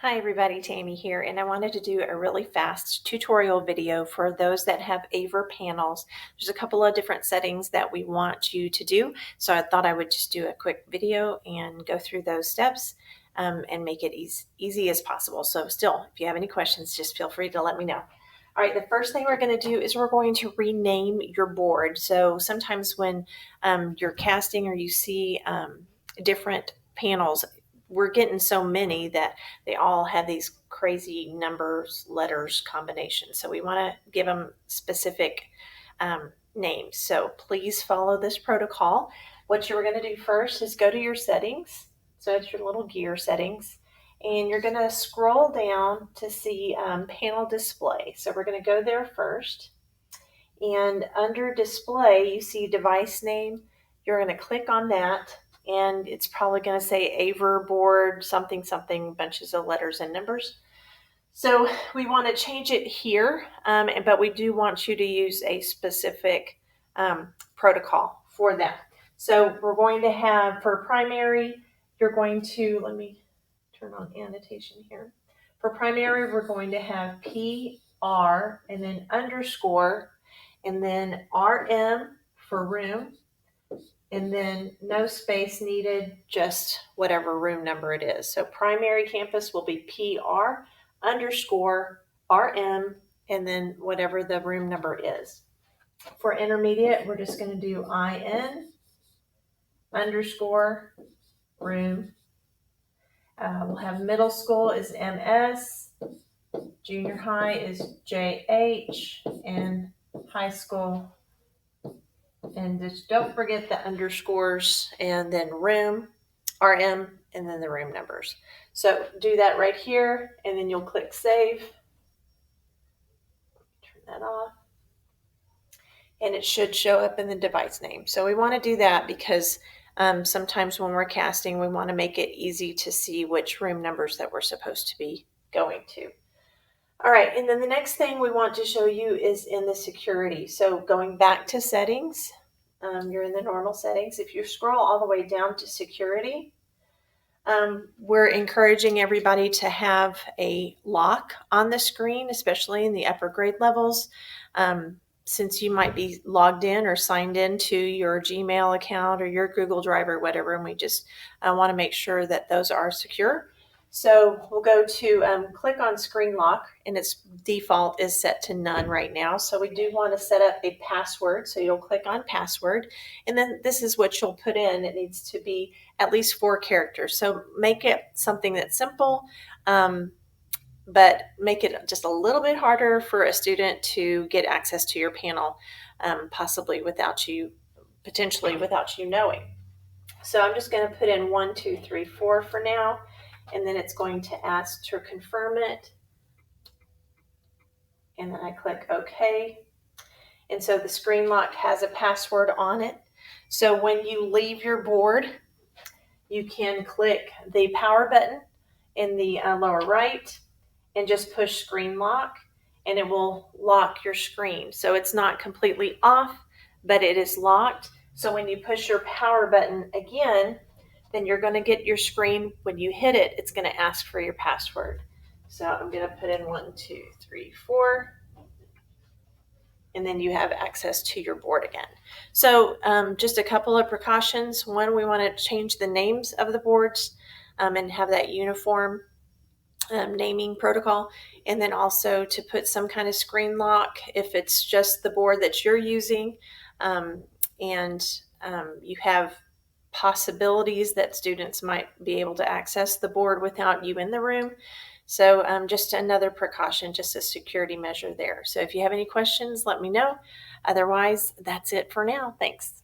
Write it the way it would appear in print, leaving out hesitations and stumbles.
Hi everybody, Tammy here, and I wanted to do a really fast tutorial video for those that have AverPanels. There's a couple of different settings that we want you to do, so I thought I would just do a quick video and go through those steps and make it easy as possible. So still, if you have any questions, just feel free to let me know. All right, the first thing we're going to do is we're going to rename your board. So sometimes when you're casting or you see different panels, we're getting so many that they all have these crazy numbers, letters combinations. So we want to give them specific names. So please follow this protocol. What you're going to do first is go to your settings. So it's your little gear settings. And you're going to scroll down to see panel display. So we're going to go there first. And under display, you see device name. You're going to click on that. And it's probably going to say Aver board, something, something, bunches of letters and numbers. So we want to change it here, but we do want you to use a specific protocol for that. So we're going to have, for primary, you're going to, let me turn on annotation here. For primary, we're going to have PR and then underscore and then RM for room, and then no space needed, just whatever room number it is. So primary campus will be PR underscore RM and then whatever the room number is. For intermediate, we're just going to do IN underscore room. We'll have middle school is MS, junior high is JH, and high school. And just don't forget the underscores and then room, RM, and then the room numbers. So do that right here, and then you'll click save. Turn that off. And it should show up in the device name. So we want to do that because sometimes when we're casting, we want to make it easy to see which room numbers that we're supposed to be going to. All right, and then the next thing we want to show you is in the security. So going back to settings, you're in the normal settings. If you scroll all the way down to security, we're encouraging everybody to have a lock on the screen, especially in the upper grade levels, since you might be logged in or signed into your Gmail account or your Google Drive or whatever, and we just want to make sure that those are secure. So we'll go to click on screen lock, and its default is set to none right now. So we do want to set up a password. So you'll click on password, and then this is what you'll put in. It needs to be at least 4 characters. So make it something that's simple, but make it just a little bit harder for a student to get access to your panel, possibly potentially without you knowing. So I'm just going to put in 1, 2, 3, 4 for now. And then it's going to ask to confirm it. And then I click OK. And so the screen lock has a password on it. So when you leave your board, you can click the power button in the lower right and just push screen lock, and it will lock your screen. So it's not completely off, but it is locked. So when you push your power button again, then you're going to get your screen. When you hit it, it's going to ask for your password. So I'm going to put in 1, 2, 3, 4, and then you have access to your board again. So just a couple of precautions. One, we want to change the names of the boards and have that uniform naming protocol, and then also to put some kind of screen lock if it's just the board that you're using, and you have possibilities that students might be able to access the board without you in the room. So just another precaution, just a security measure there. So if you have any questions, let me know. Otherwise, that's it for now. Thanks.